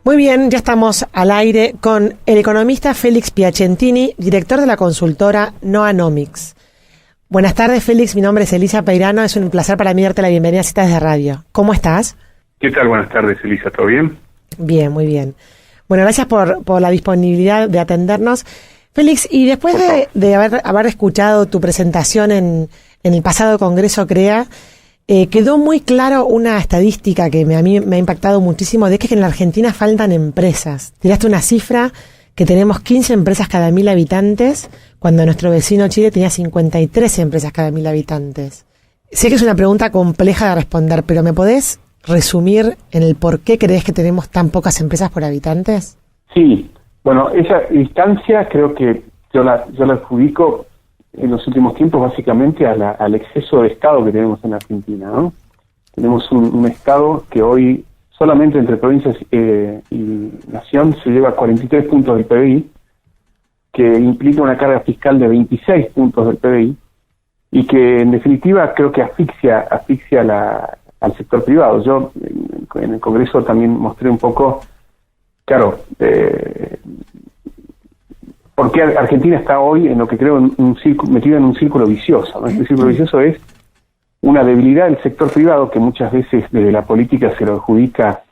Muy bien, ya estamos al aire con el economista Félix Piacentini, director de la consultora Noanomics. Buenas tardes, Félix. Mi nombre es Elisa Peirano. Es un placer para mí darte la bienvenida a Citas de Radio. ¿Cómo estás? ¿Qué tal? Buenas tardes, Elisa. ¿Todo bien? Bien, muy bien. Bueno, gracias por la disponibilidad de atendernos. Félix, y después de haber escuchado tu presentación en el pasado Congreso CREA, quedó muy claro una estadística que a mí me ha impactado muchísimo, de que en la Argentina faltan empresas. Tiraste una cifra que tenemos 15 empresas cada 1.000 habitantes, cuando nuestro vecino Chile tenía 53 empresas cada 1.000 habitantes. Sé que es una pregunta compleja de responder, pero ¿me podés resumir en el por qué crees que tenemos tan pocas empresas por habitantes? Sí, bueno, esa distancia creo que yo la adjudico en los últimos tiempos básicamente al exceso de Estado que tenemos en Argentina, ¿no? Tenemos un Estado que hoy solamente entre provincias y nación se lleva 43 puntos del PBI, que implica una carga fiscal de 26 puntos del PBI, y que en definitiva creo que asfixia al sector privado. Yo en el Congreso también mostré un poco, claro, por qué Argentina está hoy en lo que creo metida en un círculo vicioso, ¿no? Este círculo vicioso es una debilidad del sector privado que muchas veces desde la política se lo adjudica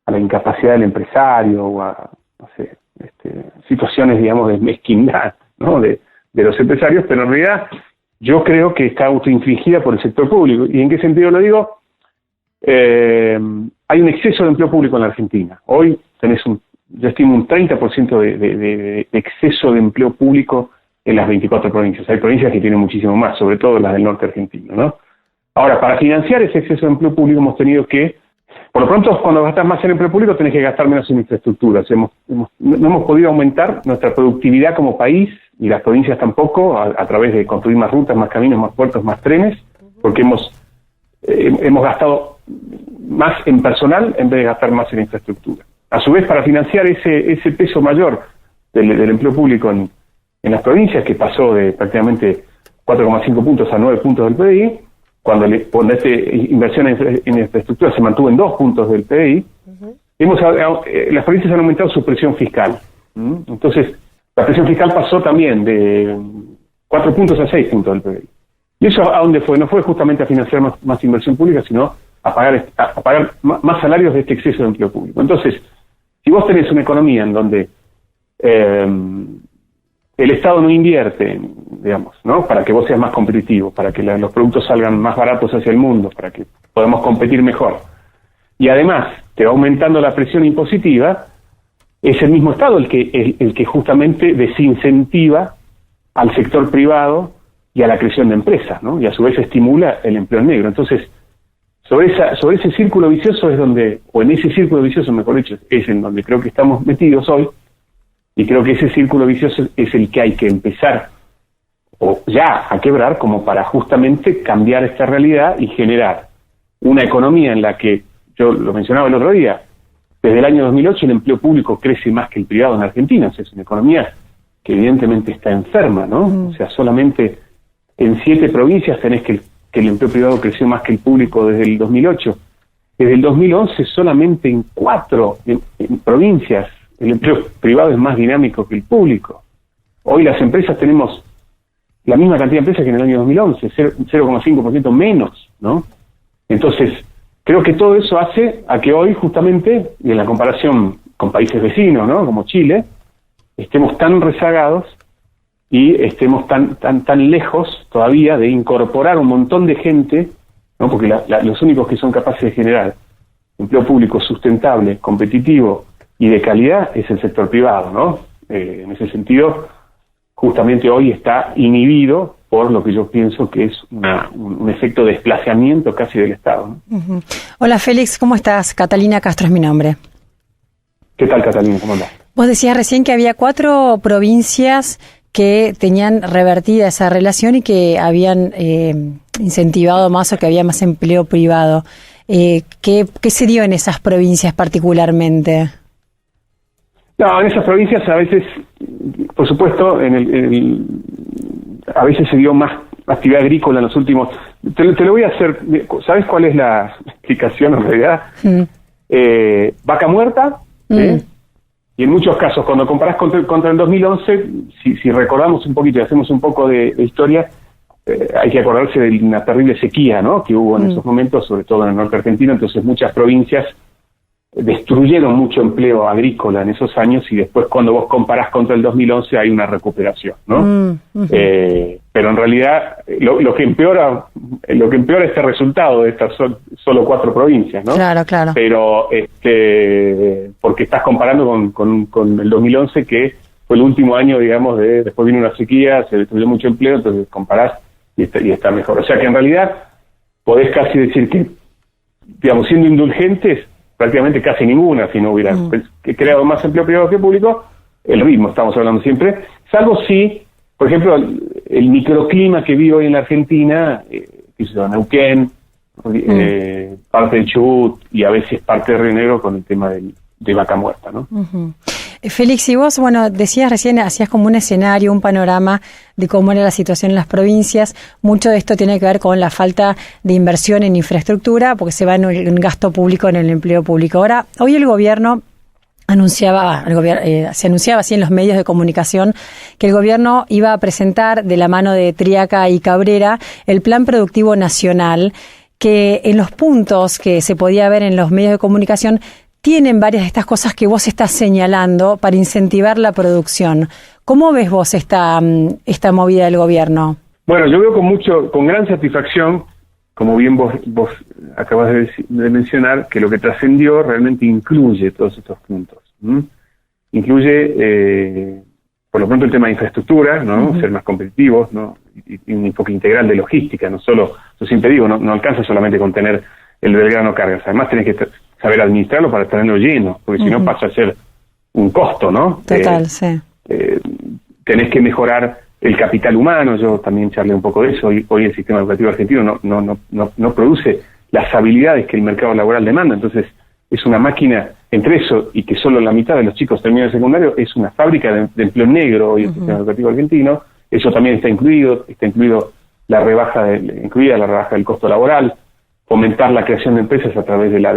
a la incapacidad del empresario o a, no sé, situaciones, digamos, de mezquindad, ¿no? de los empresarios, pero en realidad yo creo que está autoinfligida por el sector público. ¿Y en qué sentido lo digo? Hay un exceso de empleo público en la Argentina. Hoy yo estimo un 30% de exceso de empleo público en las 24 provincias. Hay provincias que tienen muchísimo más, sobre todo las del norte argentino, ¿no? Ahora, para financiar ese exceso de empleo público hemos tenido que, por lo pronto, cuando gastas más en empleo público tenés que gastar menos en infraestructuras. No hemos podido aumentar nuestra productividad como país, y las provincias tampoco, a través de construir más rutas, más caminos, más puertos, más trenes, porque hemos gastado más en personal en vez de gastar más en infraestructura. A su vez, para financiar ese peso mayor del empleo público en las provincias, que pasó de prácticamente 4,5 puntos a 9 puntos del PBI, cuando esta inversión en infraestructura se mantuvo en 2 puntos del PBI, las provincias han aumentado su presión fiscal. Entonces, la presión fiscal pasó también de 4 puntos a 6 puntos del PBI. ¿Y eso a dónde fue? No fue justamente a financiar más inversión pública, sino a pagar más salarios de este exceso de empleo público. Entonces, si vos tenés una economía en donde el Estado no invierte, digamos, ¿no? Para que vos seas más competitivo, para que los productos salgan más baratos hacia el mundo, para que podamos competir mejor, y además te va aumentando la presión impositiva, es el mismo Estado el que justamente desincentiva al sector privado y a la creación de empresas, ¿no? Y a su vez estimula el empleo negro. Entonces, sobre ese círculo vicioso es donde, o en ese círculo vicioso, mejor dicho, es en donde creo que estamos metidos hoy, y creo que ese círculo vicioso es el que hay que empezar, o ya a quebrar, como para justamente cambiar esta realidad y generar una economía en la que, yo lo mencionaba el otro día, desde el año 2008 el empleo público crece más que el privado en Argentina. O sea, es una economía que evidentemente está enferma, ¿no? O sea, solamente en 7 provincias tenés que el empleo privado creció más que el público desde el 2008. Desde el 2011 solamente en 4 provincias el empleo privado es más dinámico que el público. Hoy las empresas tenemos la misma cantidad de empresas que en el año 2011, 0,5% menos, ¿no? Entonces, creo que todo eso hace a que hoy justamente, y en la comparación con países vecinos, ¿no? Como Chile, estemos tan rezagados y estemos tan lejos todavía de incorporar un montón de gente, ¿no? Porque los únicos que son capaces de generar empleo público sustentable, competitivo y de calidad es el sector privado, ¿no? En ese sentido, justamente hoy está inhibido por lo que yo pienso que es un efecto de desplazamiento casi del Estado, ¿no? Hola Félix, ¿cómo estás? Catalina Castro es mi nombre. ¿Qué tal, Catalina? ¿Cómo andás? Vos decías recién que había 4 provincias que tenían revertida esa relación y que habían incentivado más, o que había más empleo privado. ¿Qué se dio en esas provincias particularmente? No, en esas provincias a veces, por supuesto, a veces se dio más actividad agrícola en los últimos... Te lo voy a hacer... ¿Sabes cuál es la explicación en realidad? Vaca muerta, Y en muchos casos, cuando comparás contra el 2011, si recordamos un poquito y hacemos un poco de historia, hay que acordarse de una terrible sequía, ¿no?, que hubo en esos momentos, sobre todo en el norte argentino. Entonces muchas provincias destruyeron mucho empleo agrícola en esos años, y después cuando vos comparás contra el 2011 hay una recuperación, ¿no? Pero en realidad lo que empeora este resultado de estas solo 4 provincias, ¿no? Claro. Pero porque estás comparando con el 2011, que fue el último año, digamos, después vino una sequía, se destruyó mucho empleo, entonces comparás y está mejor. O sea que en realidad podés casi decir que, digamos, siendo indulgentes, prácticamente casi ninguna, si no hubiera creado más empleo privado que público, el ritmo estamos hablando siempre, salvo si, por ejemplo, el microclima que vive hoy en la Argentina, Neuquén, parte de Chubut y a veces parte de Río Negro con el tema de vaca muerta, ¿no? Félix, y vos, decías recién, hacías como un escenario, un panorama de cómo era la situación en las provincias. Mucho de esto tiene que ver con la falta de inversión en infraestructura, porque se va en gasto público, en el empleo público. Ahora, hoy el gobierno se anunciaba así en los medios de comunicación que el gobierno iba a presentar, de la mano de Triaca y Cabrera, el Plan Productivo Nacional, que en los puntos que se podía ver en los medios de comunicación tienen varias de estas cosas que vos estás señalando para incentivar la producción. ¿Cómo ves vos esta movida del gobierno? Bueno, yo veo con gran satisfacción, como bien vos acabas de mencionar, que lo que trascendió realmente incluye todos estos puntos. Incluye, por lo pronto, el tema de infraestructura, ¿no? Ser más competitivos, ¿no? Y un enfoque integral de logística, no solo, yo siempre digo, no alcanza solamente con tener el Belgrano Cargas, además tenés que saber administrarlo para tenerlo lleno, porque si no pasa a ser un costo, ¿no? Total, sí. Tenés que mejorar el capital humano. Yo también charlé un poco de eso. Hoy el sistema educativo argentino no produce las habilidades que el mercado laboral demanda. Entonces es una máquina, entre eso y que solo la mitad de los chicos terminan el secundario, es una fábrica de empleo negro hoy el sistema educativo argentino. Eso también está incluido la rebaja del costo laboral, fomentar la creación de empresas a través de la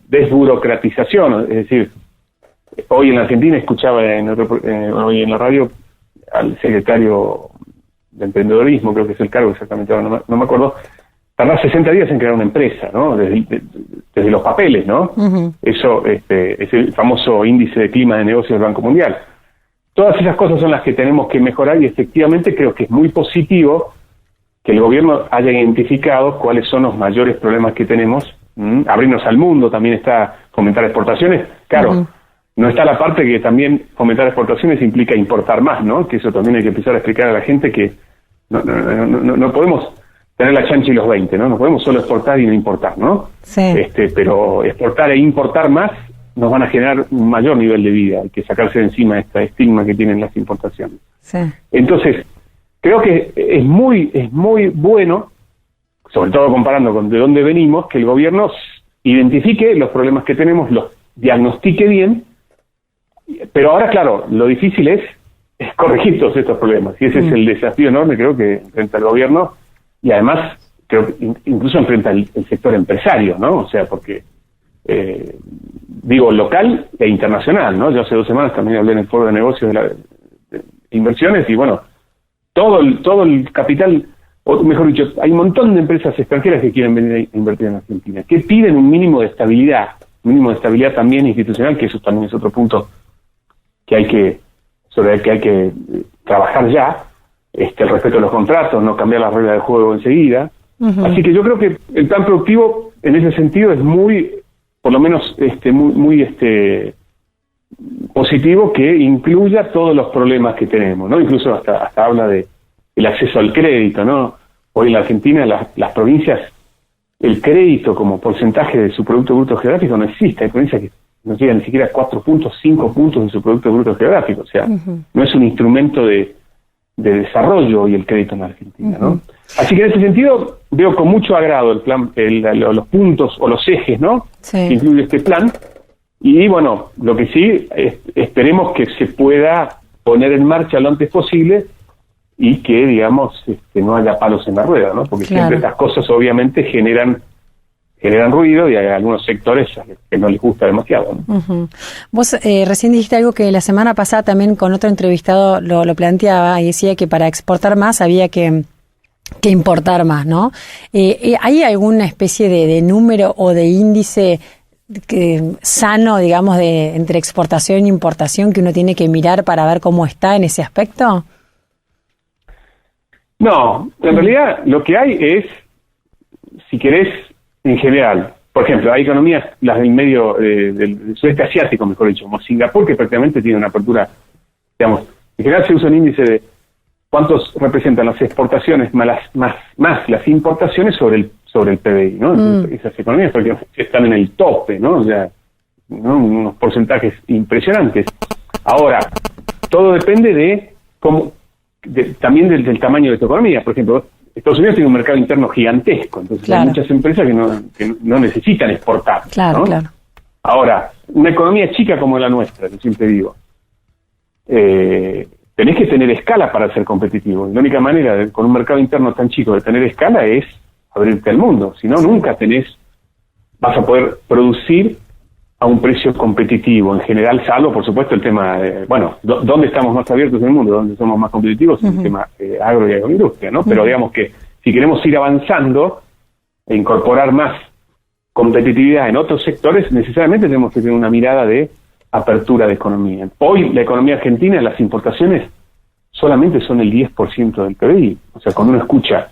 desburocratización. Es decir, hoy en la Argentina escuchaba hoy en la radio al secretario de emprendedorismo, creo que es el cargo exactamente, ahora no me acuerdo, tardar 60 días en crear una empresa, ¿no? Desde los papeles, ¿no? Eso es el famoso índice de clima de negocios del Banco Mundial. Todas esas cosas son las que tenemos que mejorar, y efectivamente creo que es muy positivo que el gobierno haya identificado cuáles son los mayores problemas que tenemos. Abrirnos al mundo también está fomentar exportaciones. Claro, no está la parte que también fomentar exportaciones implica importar más, ¿no? Que eso también hay que empezar a explicar a la gente, que no podemos tener la chancha y los 20, ¿no? No podemos solo exportar y no importar, ¿no? Sí. Pero exportar e importar más nos van a generar un mayor nivel de vida. Hay que sacarse de encima esta estigma que tienen las importaciones. Sí. Entonces, creo que es muy bueno, sobre todo comparando con de dónde venimos, que el gobierno identifique los problemas que tenemos, los diagnostique bien, pero ahora, claro, lo difícil es corregir todos estos problemas, y ese es el desafío enorme, creo, que enfrenta el gobierno, y además creo que incluso enfrenta el sector empresario, ¿no? O sea, porque digo local e internacional, ¿no? Yo hace 2 semanas también hablé en el foro de negocios de inversiones, y bueno, todo el capital, o mejor dicho, hay un montón de empresas extranjeras que quieren venir a invertir en Argentina, que piden un mínimo de estabilidad también institucional, que eso también es otro punto sobre el que hay que trabajar ya, el respeto a los contratos, no cambiar las reglas del juego enseguida. Así que yo creo que el plan productivo en ese sentido es muy, por lo menos muy positivo, que incluya todos los problemas que tenemos, ¿no? Incluso hasta habla de el acceso al crédito, ¿no? Hoy en la Argentina las provincias, el crédito como porcentaje de su Producto Bruto Geográfico no existe. Hay provincias que no llegan ni siquiera a 4 puntos, 5 puntos de su Producto Bruto Geográfico. O sea, no es un instrumento de desarrollo hoy el crédito en Argentina, ¿no? Así que en ese sentido veo con mucho agrado el plan, los puntos o los ejes, ¿no? Sí. Que incluye este plan. Y bueno, lo que sí, esperemos que se pueda poner en marcha lo antes posible, y que, digamos, no haya palos en la rueda, ¿no? Porque siempre estas cosas obviamente generan generan ruido y hay algunos sectores que no les gusta demasiado, ¿no? Uh-huh. Vos recién dijiste algo que la semana pasada también con otro entrevistado lo planteaba y decía que para exportar más había que importar más, ¿no? ¿Hay alguna especie de número o de índice sano, digamos, entre exportación e importación que uno tiene que mirar para ver cómo está en ese aspecto? No, en realidad lo que hay es, si querés, en general, por ejemplo, hay economías, las del medio del sudeste asiático, mejor dicho, como Singapur, que prácticamente tiene una apertura, digamos, en general se usa un índice de cuántos representan las exportaciones más las importaciones sobre el PBI, ¿no? Esas economías prácticamente están en el tope, ¿no? O sea, ¿no? Unos porcentajes impresionantes. Ahora, todo depende de cómo, también del tamaño de tu economía. Por ejemplo, Estados Unidos tiene un mercado interno gigantesco, entonces claro, hay muchas empresas que no necesitan exportar. Claro, ¿no? claro. Ahora, una economía chica como la nuestra, yo siempre digo, tenés que tener escala para ser competitivo. Y la única manera con un mercado interno tan chico de tener escala es abrirte al mundo. Si no, nunca vas a poder producir a un precio competitivo. En general, salvo, por supuesto, el tema, ¿dónde estamos más abiertos en el mundo? ¿Dónde somos más competitivos? En el tema agro y agroindustria, ¿no? Pero digamos que si queremos ir avanzando e incorporar más competitividad en otros sectores, necesariamente tenemos que tener una mirada de apertura de economía. Hoy la economía argentina, las importaciones solamente son el 10% del PBI. O sea, cuando uno escucha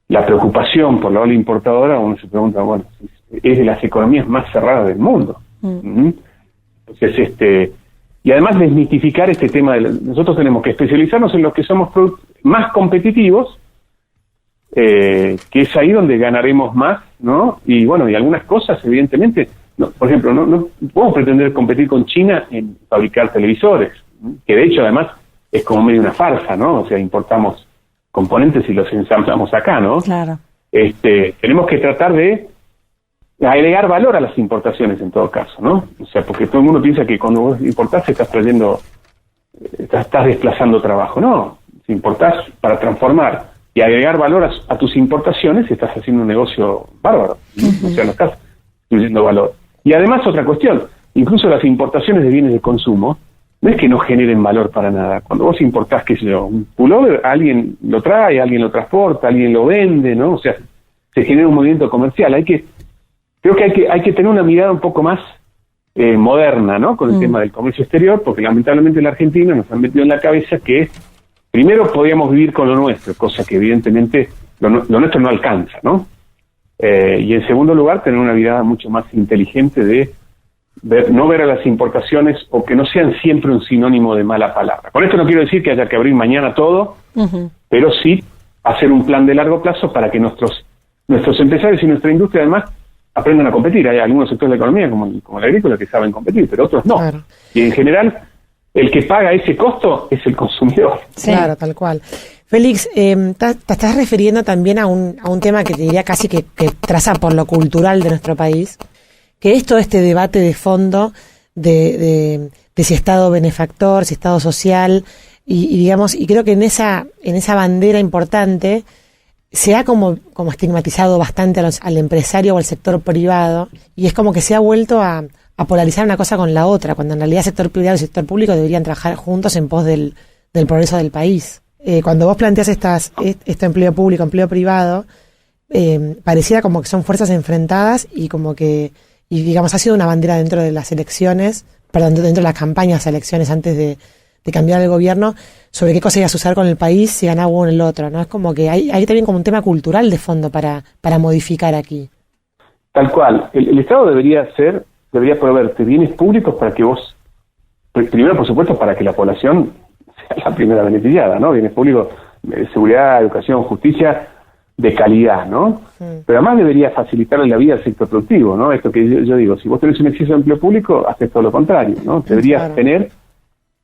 la preocupación por la ola importadora, uno se pregunta, bueno, es de las economías más cerradas del mundo. Entonces, y además desmitificar este tema, nosotros tenemos que especializarnos en los que somos más competitivos, que es ahí donde ganaremos más, ¿no? Y bueno, y algunas cosas, evidentemente, no, por ejemplo, no podemos pretender competir con China en fabricar televisores, ¿no? Que de hecho además es como medio una farsa, ¿no? O sea, importamos componentes y los ensamblamos acá, ¿no? Claro. Tenemos que tratar de agregar valor a las importaciones en todo caso, ¿no? O sea, porque todo el mundo piensa que cuando vos importás estás desplazando trabajo. No, si importás para transformar y agregar valor a tus importaciones, estás haciendo un negocio bárbaro. O sea, no estás incluyendo valor. Y además otra cuestión, incluso las importaciones de bienes de consumo, no es que no generen valor para nada. Cuando vos importás, qué sé yo, un pullover, alguien lo trae, alguien lo transporta, alguien lo vende, ¿no? O sea, se genera un movimiento comercial. Creo que hay que tener una mirada un poco más moderna, ¿no? Con el tema del comercio exterior, porque lamentablemente en la Argentina nos han metido en la cabeza que primero podíamos vivir con lo nuestro, cosa que evidentemente lo nuestro no alcanza, ¿no? Y en segundo lugar, tener una mirada mucho más inteligente de no ver a las importaciones o que no sean siempre un sinónimo de mala palabra. Con esto no quiero decir que haya que abrir mañana todo, pero sí hacer un plan de largo plazo para que nuestros empresarios y nuestra industria además aprendan a competir. Hay algunos sectores de la economía, como la agrícola, que saben competir, pero otros no. Claro. Y en general, el que paga ese costo es el consumidor. Sí. Claro, tal cual. Félix, te estás refiriendo también a un tema que te diría casi que traza por lo cultural de nuestro país, que es todo este debate de fondo de si Estado benefactor, si Estado social, y digamos, y creo que en esa bandera importante se ha como estigmatizado bastante al empresario o al sector privado, y es como que se ha vuelto a polarizar una cosa con la otra, cuando en realidad sector privado y sector público deberían trabajar juntos en pos del progreso del país. Cuando vos planteas este empleo público, empleo privado, pareciera como que son fuerzas enfrentadas y como que, y digamos, ha sido una bandera dentro de las elecciones, dentro de las campañas a elecciones antes de cambiar el gobierno, sobre qué cosa ibas a usar con el país si ganaba uno en el otro, ¿no? Es como que hay también como un tema cultural de fondo para modificar aquí. Tal cual. El Estado debería proveerte bienes públicos para que vos, primero por supuesto para que la población sea la primera beneficiada, ¿no? Bienes públicos, seguridad, educación, justicia, de calidad, ¿no? Pero además debería facilitarle la vida al sector productivo, ¿no? Esto que yo digo, si vos tenés un exceso de empleo público, haces todo lo contrario, ¿no? Deberías tener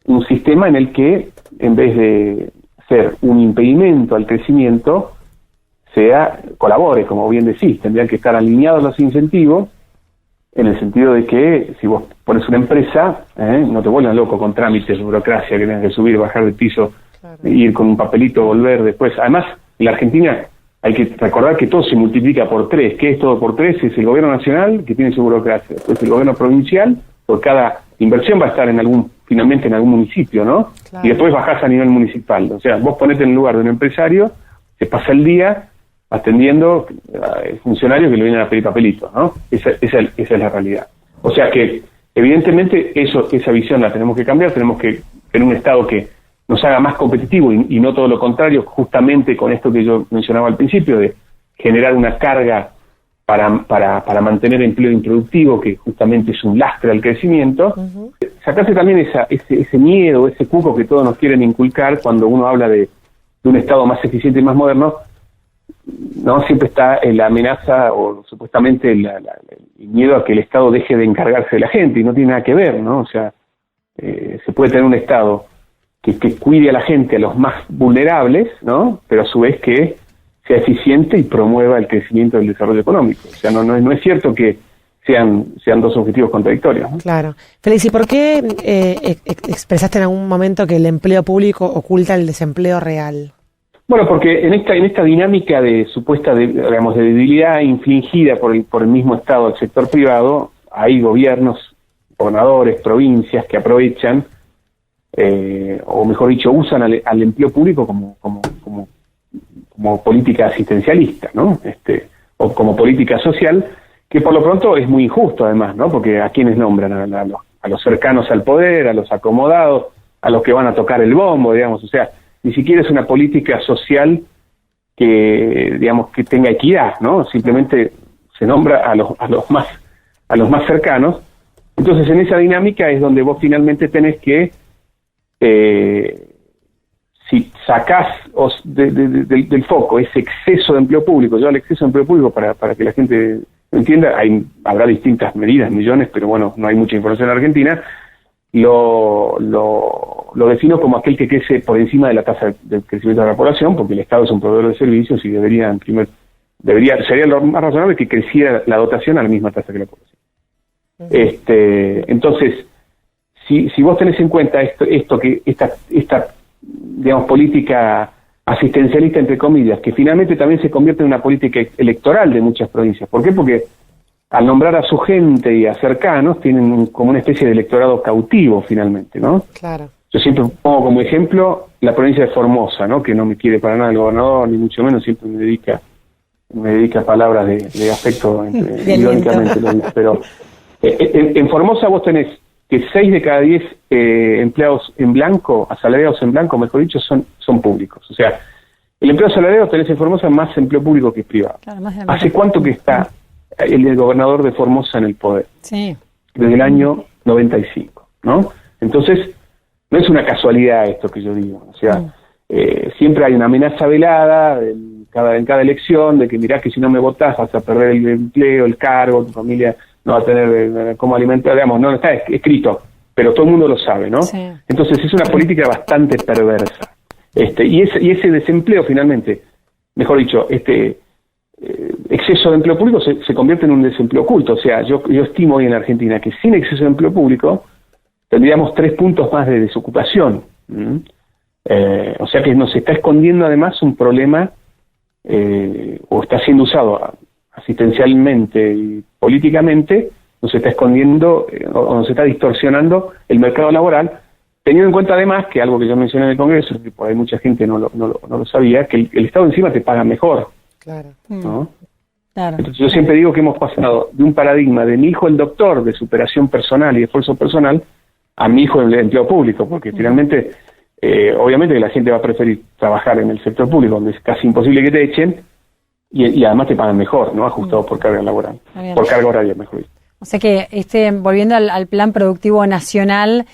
un sistema en el que, en vez de ser un impedimento al crecimiento, colabore, como bien decís. Tendrían que estar alineados los incentivos, en el sentido de que si vos pones una empresa, no te vuelvan loco con trámites, burocracia, que tengas que subir, bajar de piso, ir con un papelito, volver después. Además, en la Argentina hay que recordar que todo se multiplica por 3. ¿Qué es todo por 3? Es el gobierno nacional, que tiene su burocracia, después el gobierno provincial, por cada inversión va a estar finalmente en algún municipio, ¿no? Claro. Y después bajás a nivel municipal. O sea, vos ponete en el lugar de un empresario, se pasa el día atendiendo a funcionarios que le vienen a pedir papelitos, ¿no? Esa es la realidad. O sea que, evidentemente, esa visión la tenemos que cambiar, tenemos que tener un Estado que nos haga más competitivo y no todo lo contrario, justamente con esto que yo mencionaba al principio, de generar una carga para mantener empleo improductivo, que justamente es un lastre al crecimiento. Uh-huh. Sacarse también ese miedo, ese cuco que todos nos quieren inculcar cuando uno habla de un Estado más eficiente y más moderno, no siempre está la amenaza o supuestamente el miedo a que el Estado deje de encargarse de la gente, y no tiene nada que ver, ¿no? O sea, se puede tener un Estado que cuide a la gente, a los más vulnerables, ¿no? Pero a su vez que sea eficiente y promueva el crecimiento del desarrollo económico. O sea, no es cierto que sean dos objetivos contradictorios, ¿no? Claro. Félix, ¿y por qué expresaste en algún momento que el empleo público oculta el desempleo real? Bueno, porque en esta dinámica de supuesta, digamos, de debilidad infligida por el mismo Estado al sector privado, hay gobiernos, gobernadores, provincias que aprovechan, o mejor dicho, usan al empleo público como política asistencialista, ¿no? O como política social, que por lo pronto es muy injusto además, ¿no? Porque ¿a quiénes nombran? A los cercanos al poder, a los acomodados, a los que van a tocar el bombo, digamos, o sea, ni siquiera es una política social que, digamos, que tenga equidad, ¿no? Simplemente se nombra a los más cercanos. Entonces, en esa dinámica es donde vos finalmente tenés que, si sacás del foco ese exceso de empleo público, yo al exceso de empleo público, para que la gente lo entienda, habrá distintas medidas, millones, pero bueno, no hay mucha información en Argentina, lo defino como aquel que crece por encima de la tasa de crecimiento de la población, porque el Estado es un proveedor de servicios y sería lo más razonable que creciera la dotación a la misma tasa que la población. Uh-huh. Entonces, si vos tenés en cuenta esta digamos, política asistencialista, entre comillas, que finalmente también se convierte en una política electoral de muchas provincias. ¿Por qué? Porque al nombrar a su gente y a cercanos, tienen como una especie de electorado cautivo, finalmente, ¿no? Claro. Yo siempre pongo como ejemplo la provincia de Formosa, ¿no? Que no me quiere para nada el gobernador, ni mucho menos, siempre me dedica palabras de afecto, irónicamente lo digo. Pero en Formosa vos tenés que 6 de cada 10 empleados en blanco, asalariados en blanco, mejor dicho, son públicos. O sea, el empleo asalariado tenés en Formosa más empleo público que privado. Claro, ¿hace cuánto que está el gobernador de Formosa en el poder? Sí. Desde el año 95, ¿no? Entonces, no es una casualidad esto que yo digo. O sea, siempre hay una amenaza velada en cada elección de que mirá que si no me votás vas a perder el empleo, el cargo, tu familia no va a tener cómo alimentar, digamos, no está escrito, pero todo el mundo lo sabe, ¿no? Sí. Entonces es una política bastante perversa. Y ese desempleo finalmente, mejor dicho, exceso de empleo público se convierte en un desempleo oculto. O sea, yo estimo hoy en Argentina que sin exceso de empleo público tendríamos 3 puntos más de desocupación. O sea que nos está escondiendo además un problema, o está siendo usado asistencialmente y políticamente, nos está escondiendo o nos está distorsionando el mercado laboral, teniendo en cuenta además que algo que yo mencioné en el Congreso, que por ahí mucha gente no lo sabía, que el Estado encima te paga mejor. Claro. ¿No? Claro. Entonces yo siempre digo que hemos pasado de un paradigma de mi hijo el doctor, de superación personal y esfuerzo personal, a mi hijo el empleo público, porque finalmente, obviamente que la gente va a preferir trabajar en el sector público, donde es casi imposible que te echen, y además te pagan mejor, ¿no? Ajustado por carga laboral, por carga horaria, mejor dicho. O sea que volviendo al plan productivo nacional,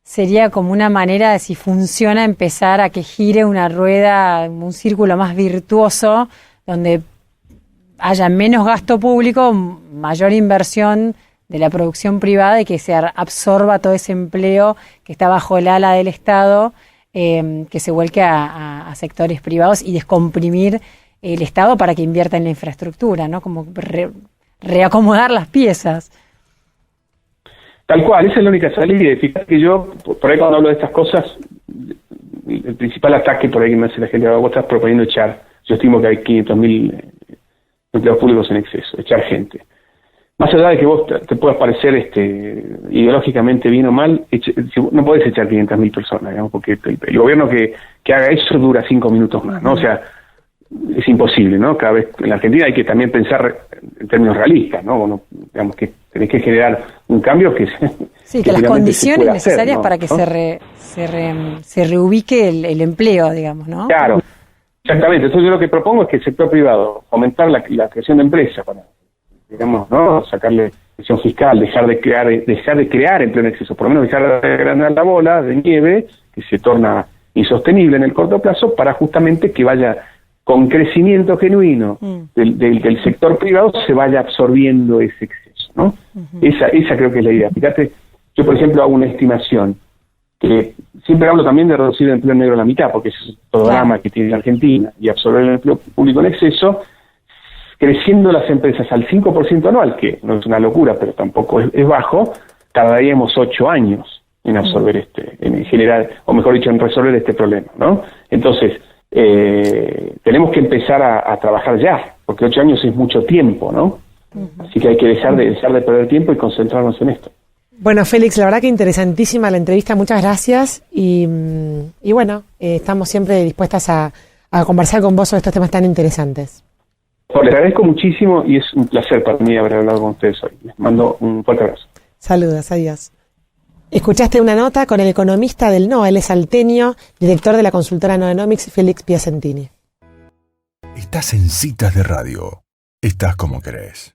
sería como una manera de, si funciona, empezar a que gire una rueda, un círculo más virtuoso, donde haya menos gasto público, mayor inversión de la producción privada y que se absorba todo ese empleo que está bajo el ala del Estado, que se vuelque a sectores privados y descomprimir el Estado para que invierta en la infraestructura, ¿no? Como reacomodar las piezas. Tal cual, esa es la única salida. Fíjate que yo, por ahí cuando hablo de estas cosas, el principal ataque por ahí que me hace la gente, vos estás proponiendo echar yo estimo que hay 500.000 empleados públicos en exceso, echar gente. Más allá de que vos te puedas parecer ideológicamente bien o mal, no podés echar 500.000 personas, digamos, porque el gobierno que haga eso dura 5 minutos más, ¿no? O sea, es imposible, ¿no? Cada vez en la Argentina hay que también pensar en términos realistas, ¿no? Bueno, digamos que tenés que generar un cambio que sí, que las condiciones necesarias hacer, ¿no? para que se reubique el empleo, digamos, ¿no? Claro, exactamente. Entonces yo lo que propongo es que el sector privado fomentar la creación de empresas para, digamos, ¿no? Sacarle presión fiscal, dejar de crear empleo en exceso, por lo menos dejar de agrandar la bola de nieve que se torna insostenible en el corto plazo, para justamente que vaya con crecimiento genuino del sector privado, se vaya absorbiendo ese exceso, ¿no? Esa creo que es la idea. Fíjate, yo por ejemplo hago una estimación, que siempre hablo también de reducir el empleo negro a la mitad, porque ese es el programa que tiene la Argentina, y absorber el empleo público en exceso, creciendo las empresas al 5% anual, que no es una locura, pero tampoco es bajo, tardaríamos 8 años en absorber en general, o mejor dicho, en resolver este problema, ¿no? Entonces, tenemos que empezar a trabajar ya, porque 8 años es mucho tiempo, ¿no? Así que hay que dejar de perder tiempo y concentrarnos en esto. Bueno, Félix, la verdad que interesantísima la entrevista, muchas gracias, y bueno, estamos siempre dispuestas a conversar con vos sobre estos temas tan interesantes. Les agradezco muchísimo y es un placer para mí haber hablado con ustedes hoy. Les mando un fuerte abrazo. Saludos, adiós. Escuchaste una nota con el economista del NOA, él es salteño, director de la consultora Noenomics, Félix Piacentini. Estás en Citas de Radio. Estás como querés.